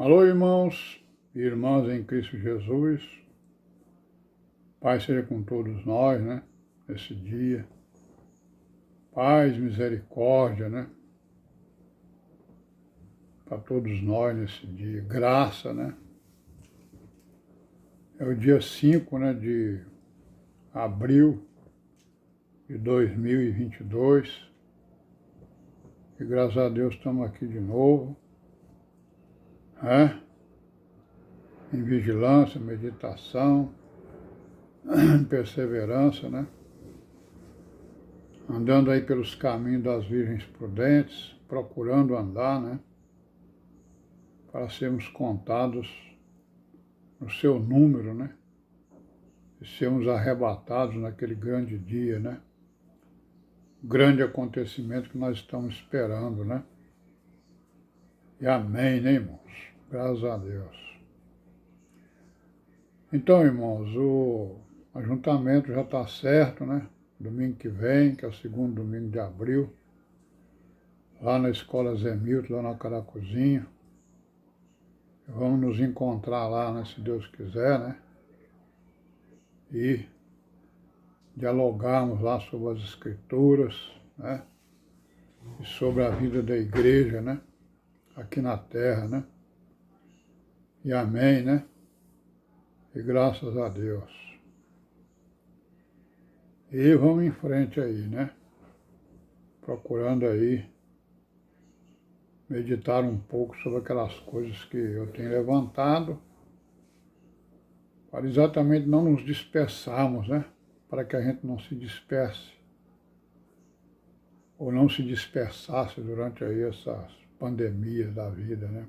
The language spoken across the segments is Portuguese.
Alô, irmãos e irmãs em Cristo Jesus. Paz seja com todos nós, né? Esse dia. Paz, misericórdia, né? Para todos nós nesse dia. Graça, né? É o dia 5, né, de abril de 2022. E graças a Deus estamos aqui de novo, né? Em vigilância, meditação, perseverança, né? Andando aí pelos caminhos das virgens prudentes, procurando andar, né? Para sermos contados no seu número, né? E sermos arrebatados naquele grande dia, né? Grande acontecimento que nós estamos esperando, né? E amém, né, irmãos? Graças a Deus. Então, irmãos, o ajuntamento já está certo, né? Domingo que vem, que é o segundo domingo de abril, lá na Escola Zé Milton, lá na Caracuzinha. Vamos nos encontrar lá, né, se Deus quiser, né? E dialogarmos lá sobre as Escrituras, né? E sobre a vida da igreja, né? Aqui na terra, né? E amém, né? E graças a Deus. E vamos em frente aí, né? Procurando aí meditar um pouco sobre aquelas coisas que eu tenho levantado, para exatamente não nos dispersarmos, né? Para que a gente não se disperse, ou não se dispersasse durante aí essas pandemias da vida, né?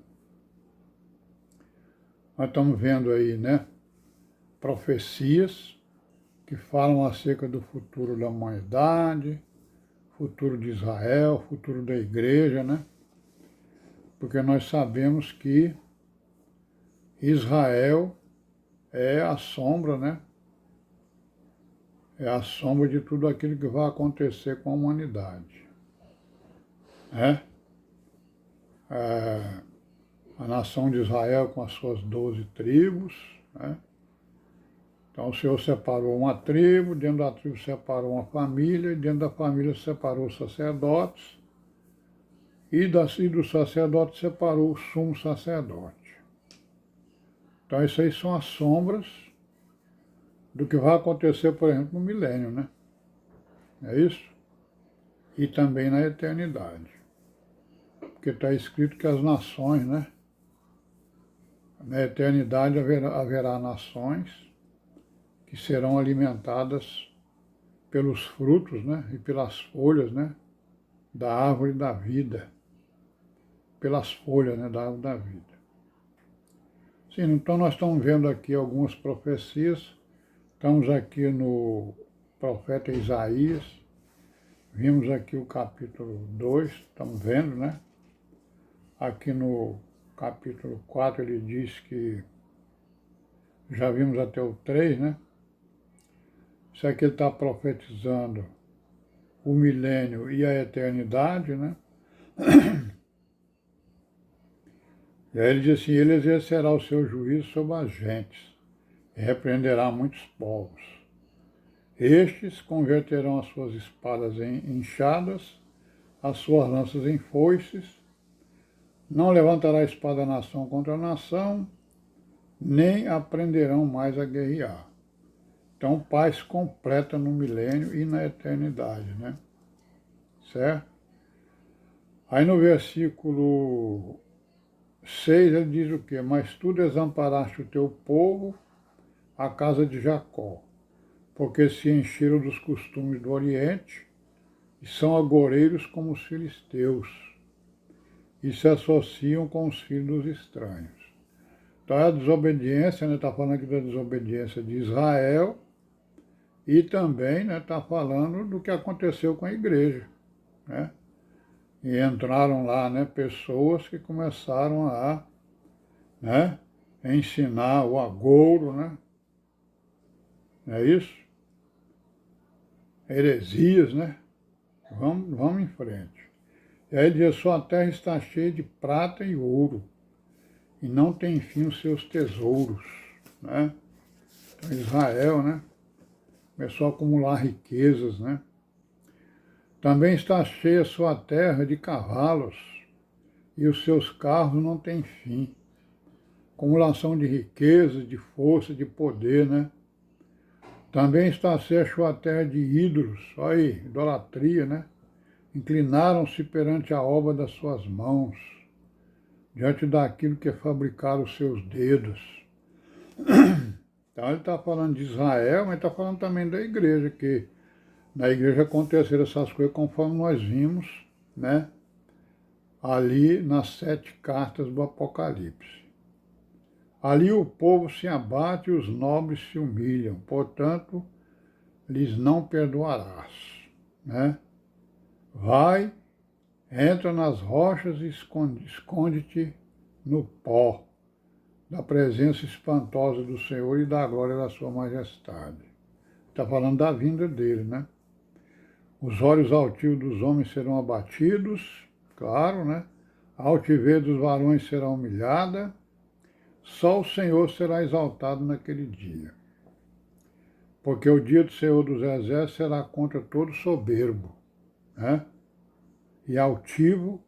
Nós estamos vendo aí, né? Profecias que falam acerca do futuro da humanidade, futuro de Israel, futuro da igreja, né? Porque nós sabemos que Israel é a sombra, né? É a sombra de tudo aquilo que vai acontecer com a humanidade, né? A nação de Israel com as suas 12 tribos, né? Então o Senhor separou uma tribo, dentro da tribo separou uma família, e dentro da família separou os sacerdotes, e do sacerdote separou o sumo sacerdote. Então isso aí são as sombras do que vai acontecer, por exemplo, no milênio, né? É isso? E também na eternidade. Porque está escrito que as nações, né? Na eternidade haverá nações que serão alimentadas pelos frutos, né? E pelas folhas, né? Da árvore da vida. Pelas folhas, né? Da árvore da vida. Sim, então nós estamos vendo aqui algumas profecias. Estamos aqui no profeta Isaías. Vimos aqui o capítulo 2, estamos vendo, né? Aqui no capítulo 4 ele diz que já vimos até o 3, né? Isso aqui ele está profetizando o milênio e a eternidade, né? E aí ele diz assim, ele exercerá o seu juízo sobre as gentes e repreenderá muitos povos. Estes converterão as suas espadas em enxadas, as suas lanças em foices, não levantará a espada nação contra nação, nem aprenderão mais a guerrear. Então, paz completa no milênio e na eternidade, né? Certo? Aí no versículo 6 ele diz o quê? Mas tu desamparaste o teu povo, a casa de Jacó, porque se encheram dos costumes do Oriente e são agoreiros como os filisteus e se associam com os filhos dos estranhos. Então é a desobediência, né? Está falando aqui da desobediência de Israel e também está falando do que aconteceu com a igreja, né? E entraram lá, né, pessoas que começaram a, né, ensinar o agouro, né? Não é isso? Heresias, né? Vamos em frente. E aí ele diz, sua terra está cheia de prata e ouro, e não tem fim os seus tesouros, né? Então, Israel, né, começou a acumular riquezas, né? Também está cheia sua terra de cavalos, e os seus carros não têm fim. Acumulação de riqueza, de força, de poder, né? Também está cheia sua terra de ídolos, olha aí, idolatria, né? Inclinaram-se perante a obra das suas mãos, diante daquilo que fabricaram os seus dedos. Então ele está falando de Israel, mas está falando também da igreja, que na igreja aconteceram essas coisas conforme nós vimos, né? Ali nas 7 cartas do Apocalipse. Ali o povo se abate e os nobres se humilham, portanto, lhes não perdoarás, né? Vai, entra nas rochas e esconde-te no pó, da presença espantosa do Senhor e da glória da sua majestade. Está falando da vinda dele, né? Os olhos altivos dos homens serão abatidos, claro, né? A altivez dos varões será humilhada, só o Senhor será exaltado naquele dia. Porque o dia do Senhor dos Exércitos será contra todo soberbo, né? E altivo,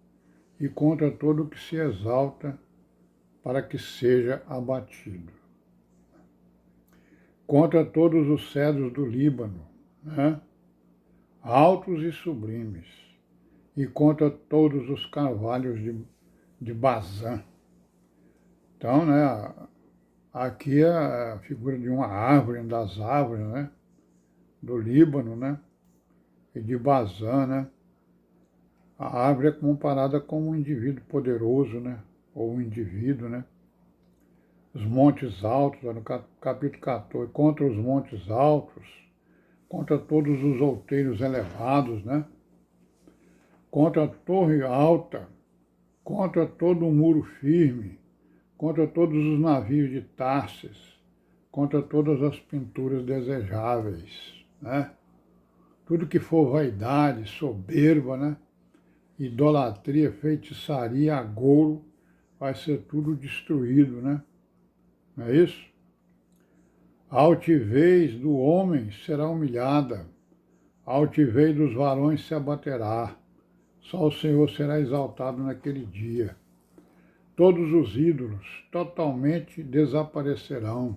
e contra todo o que se exalta, para que seja abatido. Contra todos os cedros do Líbano, né? Altos e sublimes, e contra todos os carvalhos de Bazã. Então, né, aqui é a figura de uma árvore, das árvores, né, do Líbano, né, e de Bazã, né. A árvore é comparada com um indivíduo poderoso, né, ou um indivíduo, né. Os montes altos, no capítulo 14, contra os montes altos, contra todos os outeiros elevados, né, contra a torre alta, contra todo o muro firme, contra todos os navios de Tarsis, contra todas as pinturas desejáveis, né? Tudo que for vaidade, soberba, né? Idolatria, feitiçaria, agouro, vai ser tudo destruído, né? Não é isso? A altivez do homem será humilhada, a altivez dos varões se abaterá, só o Senhor será exaltado naquele dia. Todos os ídolos totalmente desaparecerão.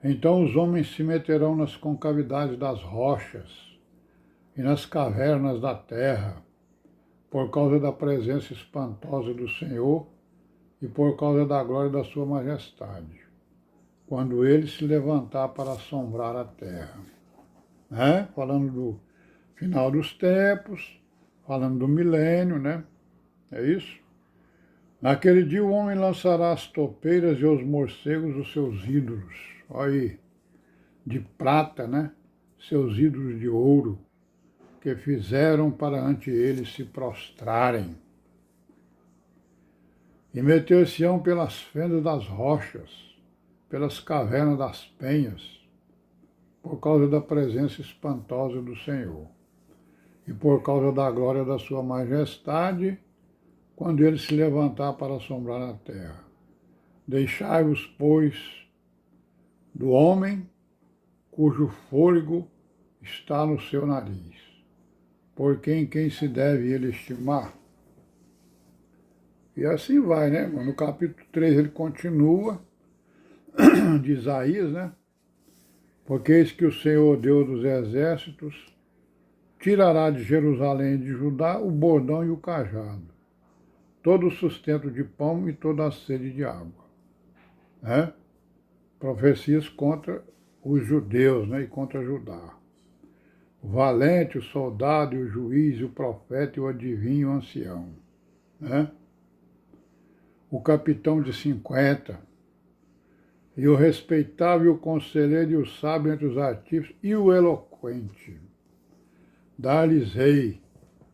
Então os homens se meterão nas concavidades das rochas e nas cavernas da terra, por causa da presença espantosa do Senhor e por causa da glória da sua majestade, quando ele se levantar para assombrar a terra. Né? Falando do final dos tempos, falando do milênio, né? É isso? Naquele dia o homem lançará as topeiras e os morcegos os seus ídolos, olha aí, de prata, né? Seus ídolos de ouro, que fizeram para ante eles se prostrarem. E meter-se-ão pelas fendas das rochas, pelas cavernas das penhas, por causa da presença espantosa do Senhor, e por causa da glória da sua majestade, quando ele se levantar para assombrar a terra. Deixai-vos, pois, do homem cujo fôlego está no seu nariz, porque em quem se deve ele estimar? E assim vai, né? No capítulo 3 ele continua, de Isaías, né? Porque eis que o Senhor, Deus dos exércitos, tirará de Jerusalém e de Judá o bordão e o cajado, todo o sustento de pão e toda a sede de água. Né? Profecias contra os judeus, né? E contra Judá. O valente, o soldado, e o juiz, o profeta, e o adivinho, o ancião. Né? O capitão de 50, e o respeitável, e o conselheiro, e o sábio entre os artífices, e o eloquente. Dar-lhes-ei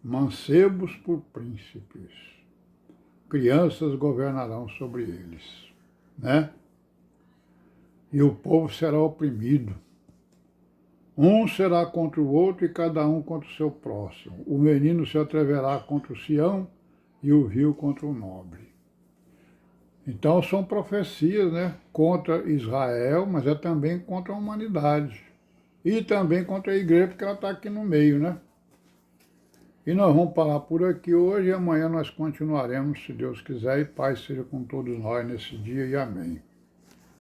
mancebos por príncipes. Crianças governarão sobre eles, né? E o povo será oprimido. Um será contra o outro e cada um contra o seu próximo. O menino se atreverá contra o Sião e o vil contra o nobre. Então são profecias, né, contra Israel, mas é também contra a humanidade. E também contra a igreja, porque ela está aqui no meio, né? E nós vamos parar por aqui hoje e amanhã nós continuaremos, se Deus quiser, e paz seja com todos nós nesse dia e amém.